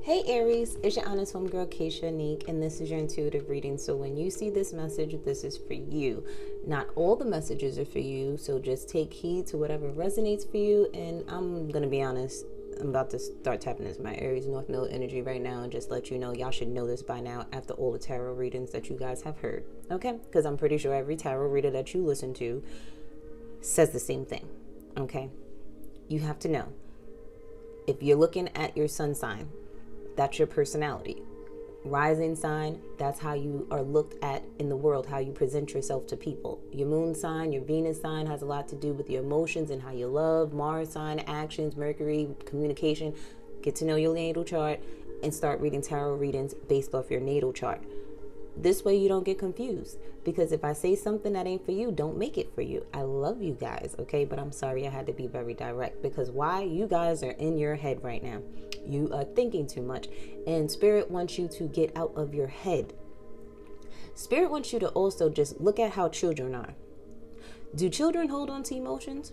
Hey Aries, it's your honest homegirl Kszáɪsಘᴏ, and this is your intuitive reading. So when you see this message, this is for you. Not all the messages are for you, so just take heed to whatever resonates for you. And I'm gonna be honest, I'm about to start tapping into my Aries North Node energy right now and just let you know, y'all should know this by now after all the tarot readings that you guys have heard, okay? Because I'm pretty sure every tarot reader that you listen to says the same thing, okay? You have to know, if you're looking at your sun sign, that's your personality. Rising sign, that's how you are looked at in the world, how you present yourself to people. Your moon sign, your Venus sign has a lot to do with your emotions and how you love. Mars sign, actions, Mercury, communication. Get to know your natal chart and start reading tarot readings based off your natal chart. This way you don't get confused, because if I say something that ain't for you, don't make it for you. I love you guys, okay? But I'm sorry I had to be very direct, because why? You guys are in your head right now. You are thinking too much, and Spirit wants you to get out of your head. Spirit wants you to also just look at how children are. Do children hold on to emotions?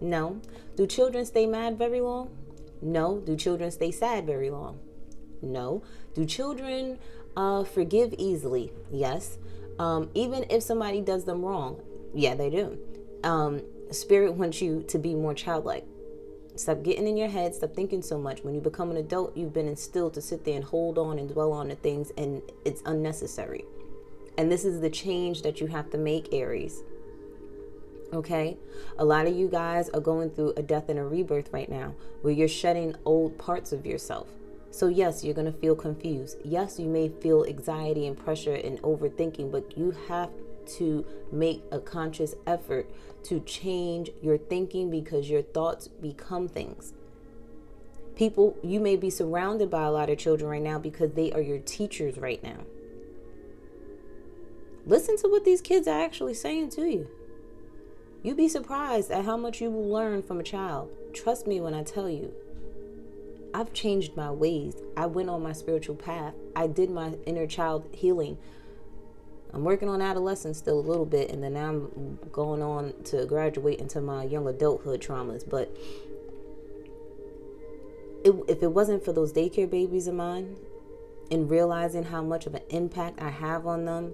No. Do children stay mad very long? No. Do children stay sad very long? No. Do children forgive easily? Yes. Even if somebody does them wrong? Yeah, they do. Spirit wants you to be more childlike. Stop getting in your head. Stop thinking so much. When you become an adult, you've been instilled to sit there and hold on and dwell on the things, and it's unnecessary. And this is the change that you have to make, Aries. Okay? A lot of you guys are going through a death and a rebirth right now, where you're shedding old parts of yourself. So yes, you're going to feel confused. Yes, you may feel anxiety and pressure and overthinking, but you have to make a conscious effort to change your thinking, because your thoughts become things. People, you may be surrounded by a lot of children right now because they are your teachers right now. Listen to what these kids are actually saying to you. You'd be surprised at how much you will learn from a child. Trust me when I tell you. I've changed my ways. I went on my spiritual path. I did my inner child healing. I'm working on adolescence still a little bit, and then now I'm going on to graduate into my young adulthood traumas. But if it wasn't for those daycare babies of mine, and realizing how much of an impact I have on them,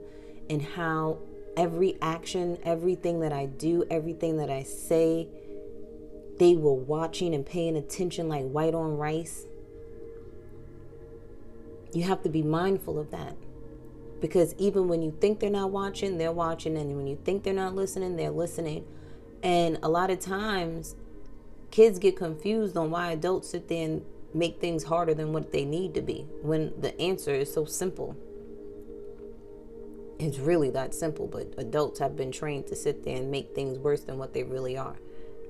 and how every action, everything that I do, everything that I say, they were watching and paying attention like white on rice. You have to be mindful of that. Because even when you think they're not watching, they're watching. And when you think they're not listening, they're listening. And a lot of times, kids get confused on why adults sit there and make things harder than what they need to be, when the answer is so simple. It's really that simple, but adults have been trained to sit there and make things worse than what they really are.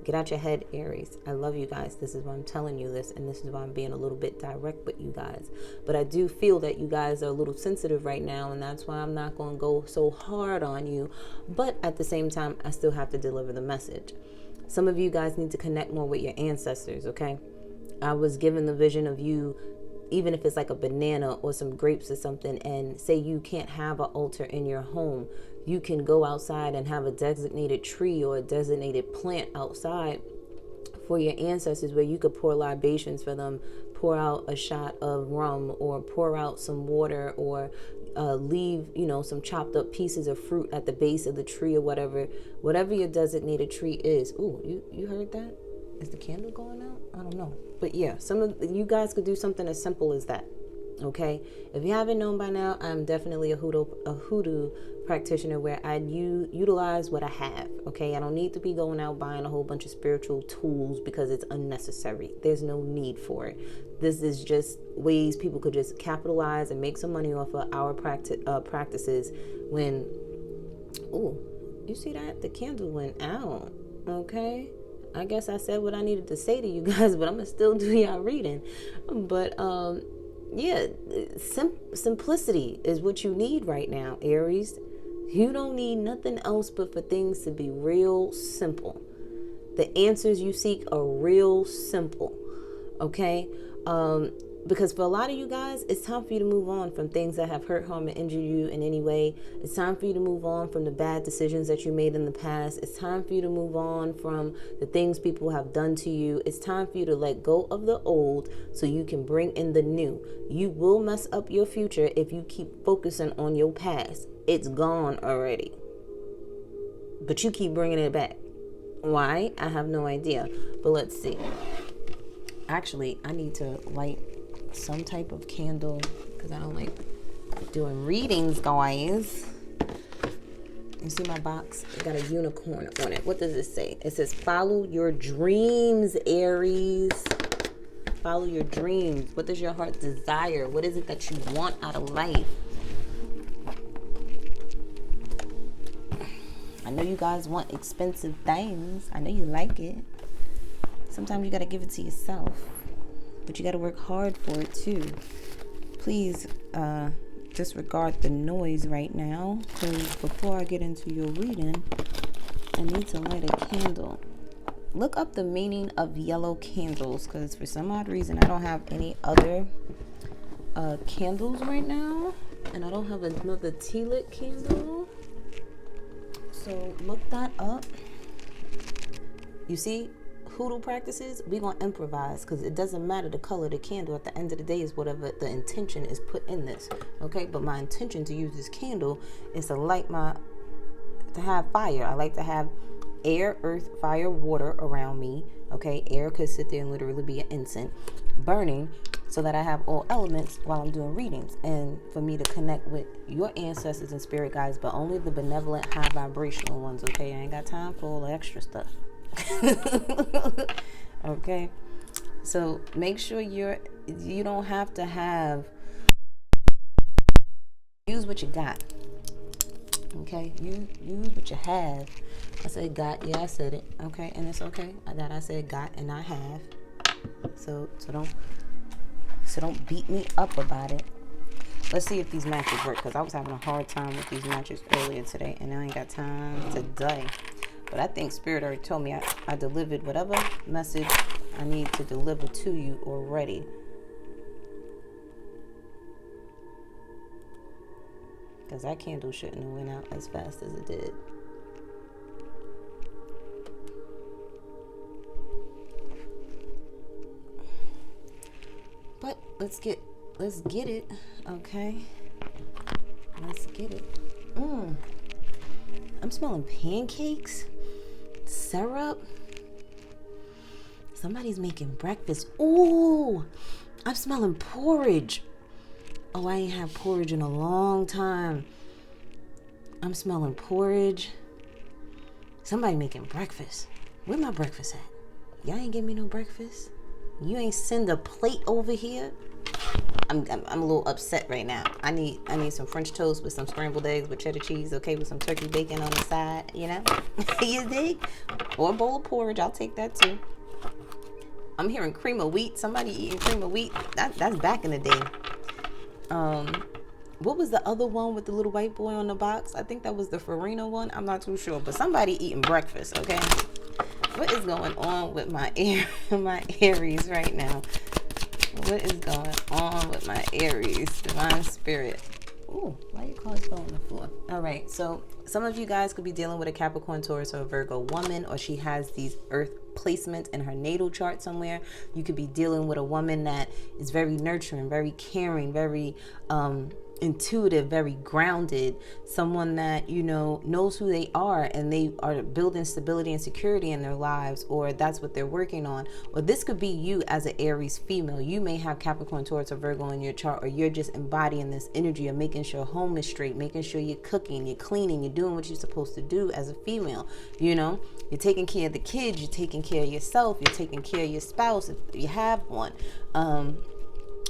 Get out your head, Aries. I love you guys. This is why I'm telling you this, and this is why I'm being a little bit direct with you guys. But I do feel that you guys are a little sensitive right now, and that's why I'm not going to go so hard on you. But at the same time, I still have to deliver the message. Some of you guys need to connect more with your ancestors, okay? I was given the vision of you, even if it's like a banana or some grapes or something, and say you can't have an altar in your home. You can go outside and have a designated tree or a designated plant outside for your ancestors, where you could pour libations for them, pour out a shot of rum, or pour out some water, or leave, some chopped up pieces of fruit at the base of the tree, or whatever your designated tree is. Ooh, you heard that? Is the candle going out? I don't know. But yeah, some of you guys could do something as simple as that. Okay, if you haven't known by now, I'm definitely a hoodoo practitioner, where I utilize what I have. Okay, I don't need to be going out buying a whole bunch of spiritual tools, because it's unnecessary. There's no need for it. This is just ways people could just capitalize and make some money off of our practices. When, you see that? The candle went out. Okay, I guess I said what I needed to say to you guys, but I'm gonna still do y'all reading. But yeah, simplicity is what you need right now, Aries. You don't need nothing else but for things to be real simple. The answers you seek are real simple, okay? Because for a lot of you guys, it's time for you to move on from things that have hurt, harm, and injured you in any way. It's time for you to move on from the bad decisions that you made in the past. It's time for you to move on from the things people have done to you. It's time for you to let go of the old so you can bring in the new. You will mess up your future if you keep focusing on your past. It's gone already. But you keep bringing it back. Why? I have no idea. But let's see. Actually, I need to light some type of candle because I don't like doing readings, guys. You see my box? It got a unicorn on it. What does it say? It says, follow your dreams, Aries. Follow your dreams. What does your heart desire? What is it that you want out of life? I know you guys want expensive things. I know you like it. Sometimes you got to give it to yourself. But you got to work hard for it too. Please disregard the noise right now. Because before I get into your reading, I need to light a candle. Look up the meaning of yellow candles. Because for some odd reason, I don't have any other candles right now. And I don't have another tea lit candle. So look that up. You see? Hoodoo practices, we're going to improvise because it doesn't matter the color of the candle. At the end of the day is whatever the intention is put in this. Okay, but my intention to use this candle is to have fire. I like to have air, earth, fire, water around me. Okay, air could sit there and literally be an incense burning so that I have all elements while I'm doing readings, and for me to connect with your ancestors and spirit guides, but only the benevolent, high vibrational ones. Okay, I ain't got time for all the extra stuff. Okay, so make sure you don't have to have, use what you got. Okay, you use what you have. I said got, yeah, I said it. Okay, and it's okay that I said got and I have. So don't beat me up about it. Let's see if these matches work, because I was having a hard time with these matches earlier today, and I ain't got time today. But I think Spirit already told me I delivered whatever message I need to deliver to you already. Because that candle shouldn't have went out as fast as it did. But let's get it, okay? Let's get it. I'm smelling pancakes. Syrup. Somebody's making breakfast. Ooh, I'm smelling porridge. Oh, I ain't had porridge in a long time. I'm smelling porridge. Somebody making breakfast. Where my breakfast at? Y'all ain't give me no breakfast. You ain't send a plate over here. I'm a little upset right now. I need some French toast with some scrambled eggs with cheddar cheese, okay, with some turkey bacon on the side, you know? You dig? Or a bowl of porridge, I'll take that too. I'm hearing cream of wheat. Somebody eating cream of wheat. That's back in the day. What was the other one with the little white boy on the box? I think that was the Farina one. I'm not too sure, but somebody eating breakfast, okay? What is going on with my Aries right now? What is going on with my Aries, divine spirit? Ooh, why your cards fell on the floor? All right, so some of you guys could be dealing with a Capricorn, Taurus, or a Virgo woman, or she has these earth placements in her natal chart somewhere. You could be dealing with a woman that is very nurturing, very caring, very intuitive, very grounded, someone that, you know, knows who they are and they are building stability and security in their lives, or that's what they're working on. Or this could be you as an Aries female. You may have Capricorn, Taurus, or Virgo in your chart, or you're just embodying this energy of making sure home is straight, making sure you're cooking, you're cleaning, you're doing what you're supposed to do as a female. You know, you're taking care of the kids, you're taking care of yourself, you're taking care of your spouse if you have one.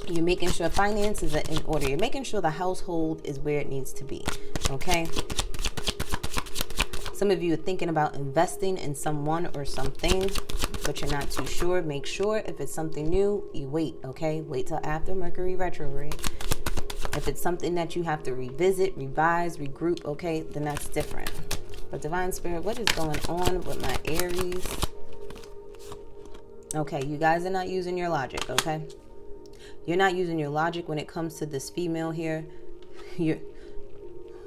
You're making sure finances are in order. You're making sure the household is where it needs to be. Okay. Some of you are thinking about investing in someone or something, but you're not too sure. Make sure if it's something new, you wait. Okay. Wait till after Mercury retrograde. If it's something that you have to revisit, revise, regroup, okay, then that's different. But divine spirit, what is going on with my Aries? Okay. You guys are not using your logic. Okay. You're not using your logic when it comes to this female here.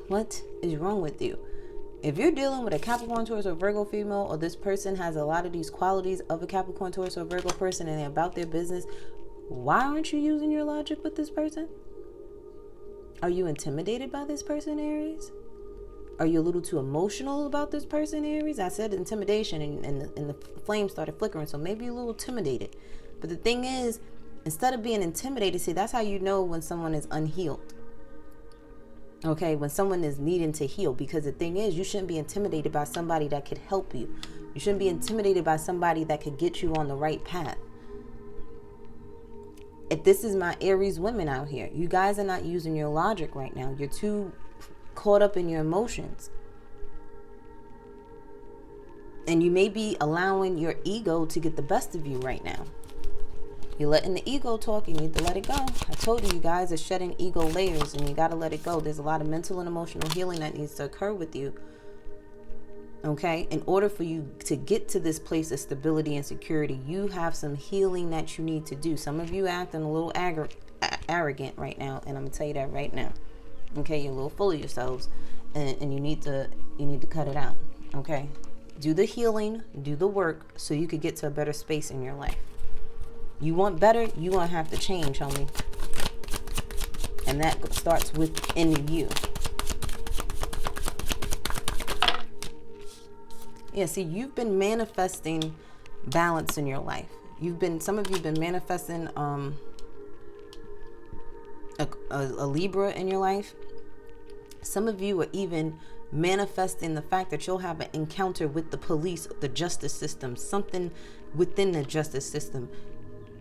What is wrong with you? If you're dealing with a Capricorn, Taurus, or Virgo female, or this person has a lot of these qualities of a Capricorn, Taurus, or Virgo person, and they're about their business, why aren't you using your logic with this person? Are you intimidated by this person, Aries? Are you a little too emotional about this person, Aries? I said intimidation, and the flame started flickering, so maybe you're a little intimidated. But the thing is, instead of being intimidated, see, that's how you know when someone is unhealed. Okay, when someone is needing to heal, because the thing is, you shouldn't be intimidated by somebody that could help you. You shouldn't be intimidated by somebody that could get you on the right path. If this is my Aries women out here, you guys are not using your logic right now. You're too caught up in your emotions. And you may be allowing your ego to get the best of you right now. You're letting the ego talk. You need to let it go. I told you, you guys are shedding ego layers, and you got to let it go. There's a lot of mental and emotional healing that needs to occur with you. Okay? In order for you to get to this place of stability and security, you have some healing that you need to do. Some of you acting a little arrogant right now, and I'm going to tell you that right now. Okay? You're a little full of yourselves, and you need to cut it out. Okay? Do the healing, do the work, so you could get to a better space in your life. You want better, you're going to have to change, homie. And that starts within you. Yeah, see, you've been manifesting balance in your life. Some of you have been manifesting a Libra in your life. Some of you are even manifesting the fact that you'll have an encounter with the police, the justice system, something within the justice system.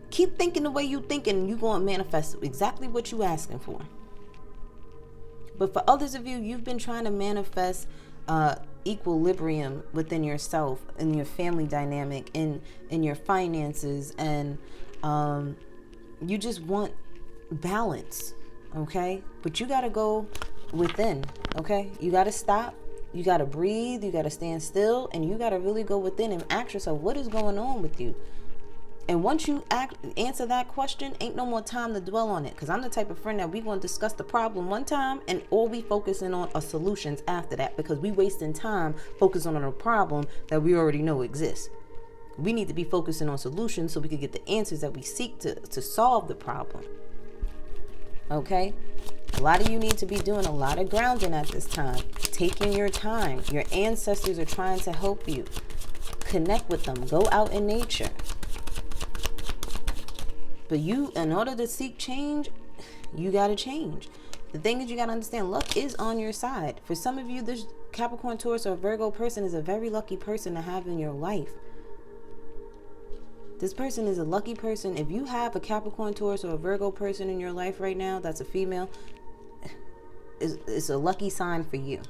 Keep thinking the way you think, and you're going to manifest exactly what you're asking for. But for others of you, you've been trying to manifest equilibrium within yourself, in your family dynamic, in your finances, and you just want balance, okay? But you got to go within, okay? You got to stop. You got to breathe. You got to stand still, and you got to really go within and ask yourself, what is going on with you? And once you answer that question, ain't no more time to dwell on it. Because I'm the type of friend that we going to discuss the problem one time, and all we focusing on are solutions after that. Because we wasting time focusing on a problem that we already know exists. We need to be focusing on solutions so we can get the answers that we seek to solve the problem. Okay? A lot of you need to be doing a lot of grounding at this time. Taking your time. Your ancestors are trying to help you. Connect with them. Go out in nature. But you, in order to seek change, you got to change. The thing is, you got to understand, luck is on your side. For some of you, this Capricorn, Taurus, or Virgo person is a very lucky person to have in your life. This person is a lucky person. If you have a Capricorn, Taurus, or a Virgo person in your life right now, that's a female, it's a lucky sign for you.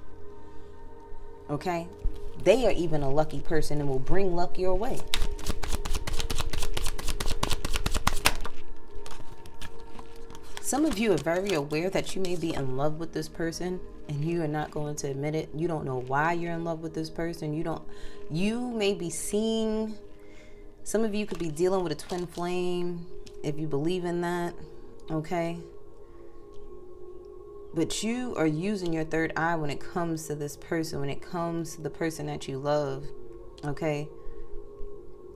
Okay? They are even a lucky person and will bring luck your way. Some of you are very aware that you may be in love with this person, and you are not going to admit it. You don't know why you're in love with this person. You may be seeing, some of you could be dealing with a twin flame, if you believe in that, okay? But you are using your third eye when it comes to this person, when it comes to the person that you love, okay?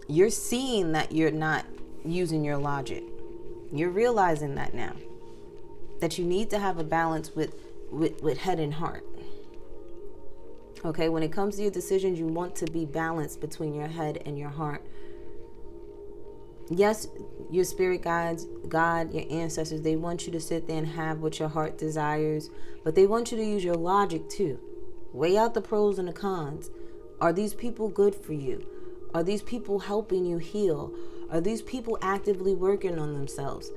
You're seeing that you're not using your logic. You're realizing that now. That you need to have a balance with head and heart. Okay, when it comes to your decisions, you want to be balanced between your head and your heart. Yes, your spirit guides, God, your ancestors, they want you to sit there and have what your heart desires, but they want you to use your logic too. Weigh out the pros and the cons. Are these people good for you? Are these people helping you heal? Are these people actively working on themselves?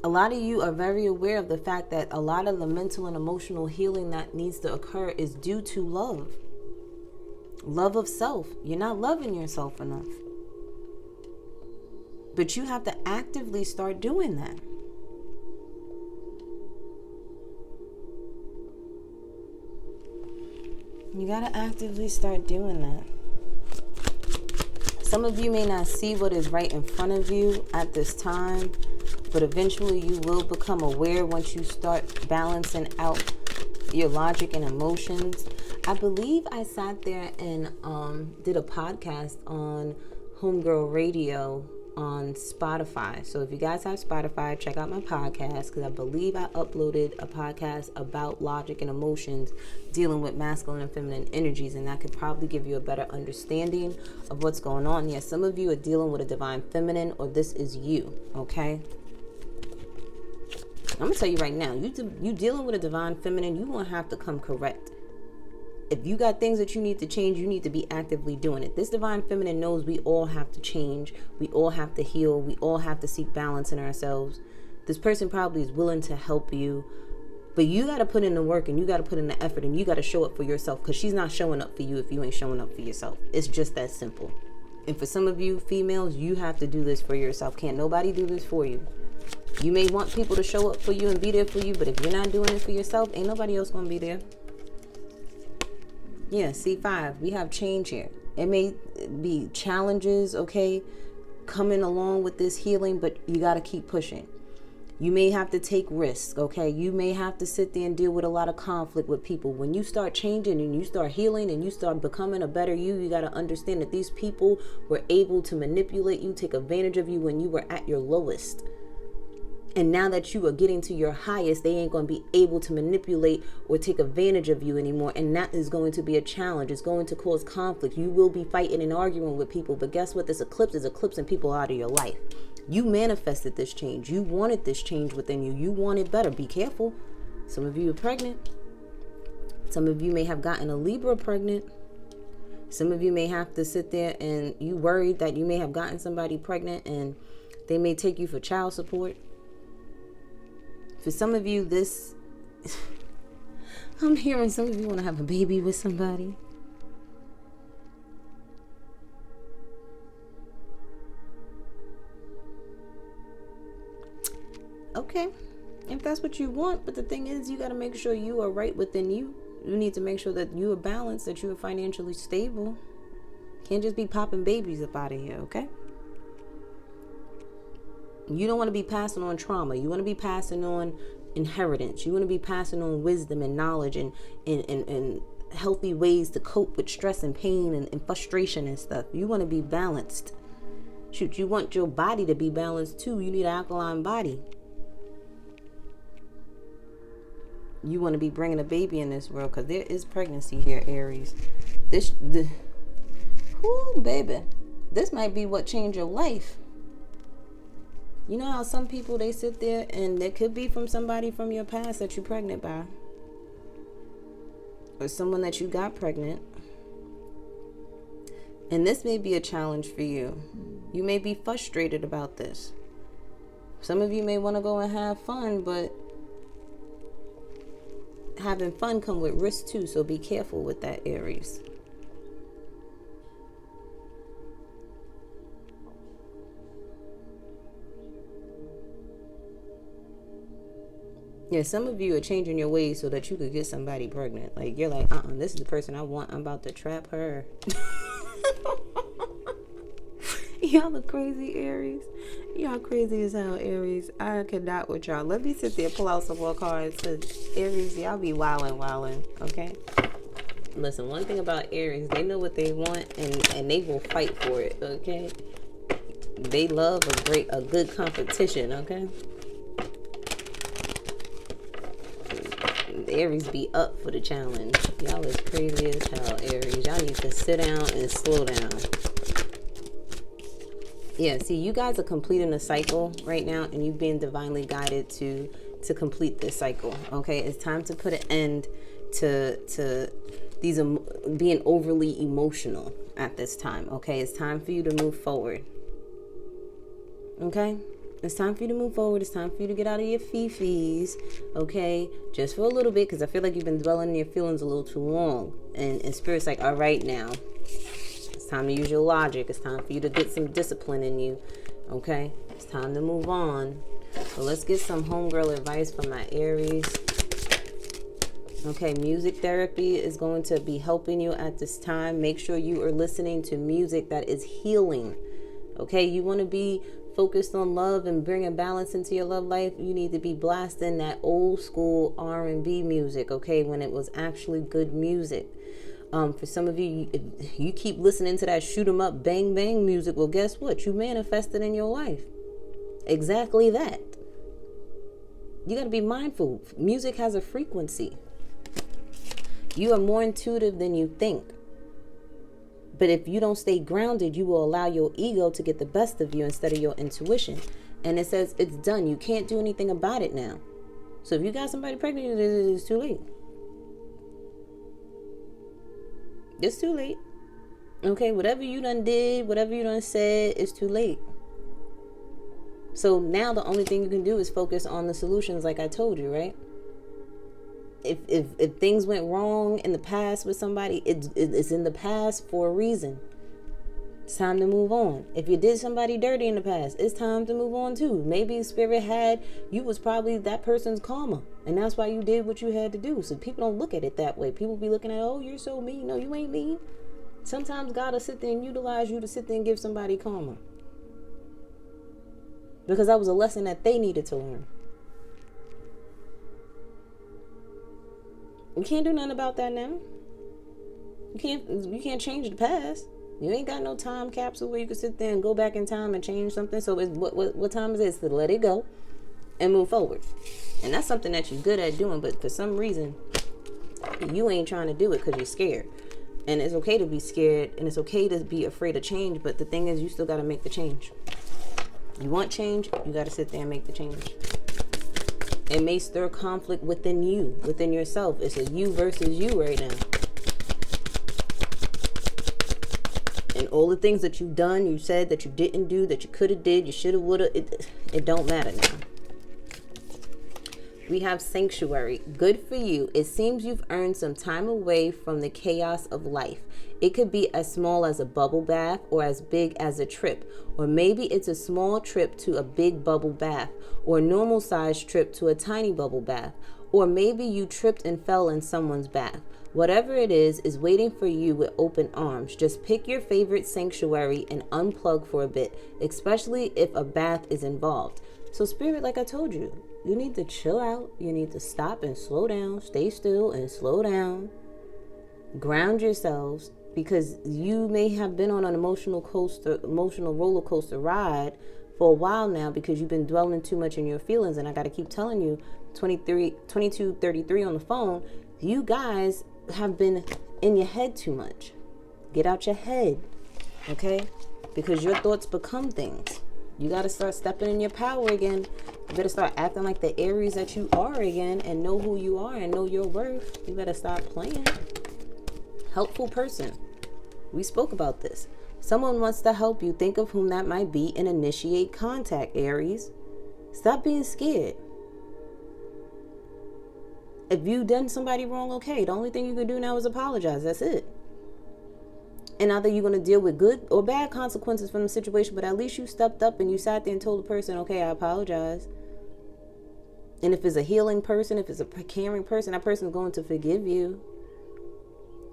A lot of you are very aware of the fact that a lot of the mental and emotional healing that needs to occur is due to love. Love of self. You're not loving yourself enough. But you have to actively start doing that. You got to actively start doing that. Some of you may not see what is right in front of you at this time, but eventually you will become aware once you start balancing out your logic and emotions. I believe I sat there and did a podcast on Homegirl Radio on Spotify. So if you guys have Spotify, check out my podcast, because I believe I uploaded a podcast about logic and emotions dealing with masculine and feminine energies, and that could probably give you a better understanding of what's going on. Yes, some of you are dealing with a divine feminine, or this is you, okay? I'm gonna tell you right now, you dealing with a divine feminine, you won't have to come correct. If you got things that you need to change, you need to be actively doing it. This divine feminine knows we all have to change. We all have to heal. We all have to seek balance in ourselves. This person probably is willing to help you, but you got to put in the work, and you got to put in the effort, and you got to show up for yourself, because she's not showing up for you if you ain't showing up for yourself. It's just that simple. And for some of you females, you have to do this for yourself. Can't nobody do this for you. You may want people to show up for you and be there for you, but if you're not doing it for yourself, ain't nobody else going to be there. Yeah, C5, we have change here. It may be challenges, okay, coming along with this healing, but you got to keep pushing. You may have to take risks, okay? You may have to sit there and deal with a lot of conflict with people. When you start changing and you start healing and you start becoming a better you got to understand that these people were able to manipulate you, take advantage of you when you were at your lowest. And now that you are getting to your highest, they ain't going to be able to manipulate or take advantage of you anymore. And that is going to be a challenge. It's going to cause conflict. You will be fighting and arguing with people. But guess what? This eclipse is eclipsing people out of your life. You manifested this change. You wanted this change within you. You wanted better. Be careful. Some of you are pregnant. Some of you may have gotten a Libra pregnant. Some of you may have to sit there and you worried that you may have gotten somebody pregnant and they may take you for child support. For some of you, this, I'm hearing some of you want to have a baby with somebody. Okay, if that's what you want, but the thing is, you got to make sure you are right within you. You need to make sure that you are balanced, that you are financially stable. Can't just be popping babies up out of here, okay? You don't want to be passing on trauma. You want to be passing on inheritance. You want to be passing on wisdom and knowledge and healthy ways to cope with stress and pain and frustration and stuff. You want to be balanced. Shoot, you want your body to be balanced too. You need an alkaline body. You want to be bringing a baby in this world, because there is pregnancy here, Aries. Baby, this might be what changed your life. You know how some people, they sit there and it could be from somebody from your past that you're pregnant by, or someone that you got pregnant. And this may be a challenge for you. You may be frustrated about this. Some of you may want to go and have fun, but having fun come with risk too. So be careful with that, Aries. Yeah, some of you are changing your ways so that you could get somebody pregnant. Like, you're like, this is the person I want. I'm about to trap her. Y'all are crazy, Aries. Y'all crazy as hell, Aries. I cannot with y'all. Let me sit there and pull out some more cards. Cause Aries, y'all be wildin', okay? Listen, one thing about Aries, they know what they want and they will fight for it, okay? They love a good competition, okay? Aries be up for the challenge. Y'all is crazy as hell, Aries. Y'all need to sit down and slow down. Yeah, see, you guys are completing a cycle right now, and you've been divinely guided to complete this cycle. Okay, it's time to put an end to these being overly emotional at this time. Okay, it's time for you to move forward. Okay, it's time for you to move forward. It's time for you to get out of your fifis. Okay, just for a little bit, because I feel like you've been dwelling in your feelings a little too long, and Spirit's like, all right, now it's time to use your logic. It's time for you to get some discipline in you. Okay, it's time to move on. So let's get some homegirl advice from my Aries. Okay, music therapy is going to be helping you at this time. Make sure you are listening to music that is healing. Okay, you want to be focused on love and bringing balance into your love life. You need to be blasting that old school R&B music, okay, when it was actually good music. For some of you, if you keep listening to that shoot 'em up, bang, bang music, well, guess what? You manifested in your life. Exactly that. You got to be mindful. Music has a frequency. You are more intuitive than you think. But if you don't stay grounded, you will allow your ego to get the best of you instead of your intuition. And it says it's done. You can't do anything about it now. So if you got somebody pregnant, it's too late. It's too late. Okay, whatever you done did, whatever you done said, it's too late. So now the only thing you can do is focus on the solutions, like I told you, right? If things went wrong in the past with somebody, it's in the past for a reason. It's time to move on. If you did somebody dirty in the past, it's time to move on too. Maybe spirit had, you was probably that person's karma, and that's why you did what you had to do. So people don't look at it that way. People be looking at, oh, you're so mean. No, you ain't mean. Sometimes God will sit there and utilize you to sit there and give somebody karma. Because that was a lesson that they needed to learn. You can't do nothing about that now. You can't change the past. You ain't got no time capsule where you can sit there and go back in time and change something. So what time is it? It's to let it go and move forward. And that's something that you're good at doing, but for some reason you ain't trying to do it because you're scared. And it's okay to be scared, and it's okay to be afraid of change, but the thing is, you still got to make the change. You want change, you got to sit there and make the change. It may stir conflict within you, within yourself. It's a you versus you right now. And all the things that you've done, you said that you didn't do, that you could have did, you should have, would have, it don't matter now. We have sanctuary. Good for you. It seems you've earned some time away from the chaos of life. It could be as small as a bubble bath or as big as a trip. Or maybe it's a small trip to a big bubble bath, or a normal sized trip to a tiny bubble bath. Or maybe you tripped and fell in someone's bath. Whatever it is waiting for you with open arms. Just pick your favorite sanctuary and unplug for a bit, especially if a bath is involved. So spirit, like I told you, you need to chill out. You need to stop and slow down. Stay still and slow down. Ground yourselves, because you may have been on an emotional roller coaster ride for a while now, because you've been dwelling too much in your feelings. And I got to keep telling you, 2233 on the phone, you guys have been in your head too much. Get out your head, okay? Because your thoughts become things. You got to start stepping in your power again. You better start acting like the Aries that you are again, and know who you are and know your worth. You better stop playing. Helpful person. We spoke about this. Someone wants to help you. Think of whom that might be and initiate contact, Aries. Stop being scared. If you've done somebody wrong, okay, the only thing you can do now is apologize. That's it. And either you're going to deal with good or bad consequences from the situation, but at least you stepped up and you sat there and told the person, okay, I apologize. And if it's a healing person, if it's a caring person, that person is going to forgive you.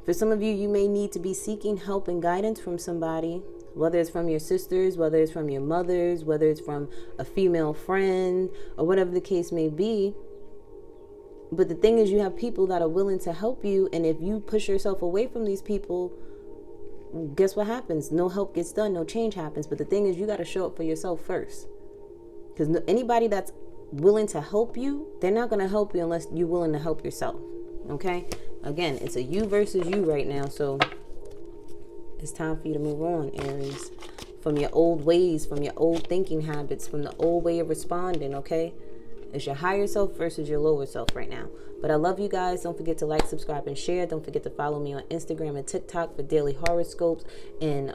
For some of you, you may need to be seeking help and guidance from somebody, whether it's from your sisters, whether it's from your mothers, whether it's from a female friend, or whatever the case may be. But the thing is, you have people that are willing to help you. And if you push yourself away from these people, guess what happens? No help gets done, no change happens. But the thing is, you got to show up for yourself first. Because anybody that's willing to help you, they're not going to help you unless you're willing to help yourself. Okay? Again, it's a you versus you right now. So it's time for you to move on, Aries. From your old ways, from your old thinking habits, from the old way of responding, okay? It's your higher self versus your lower self right now. But I love you guys. Don't forget to like, subscribe, and share. Don't forget to follow me on Instagram and TikTok for daily horoscopes and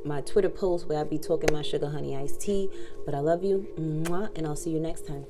my Twitter posts where I be talking my sugar honey iced tea. But I love you, and I'll see you next time.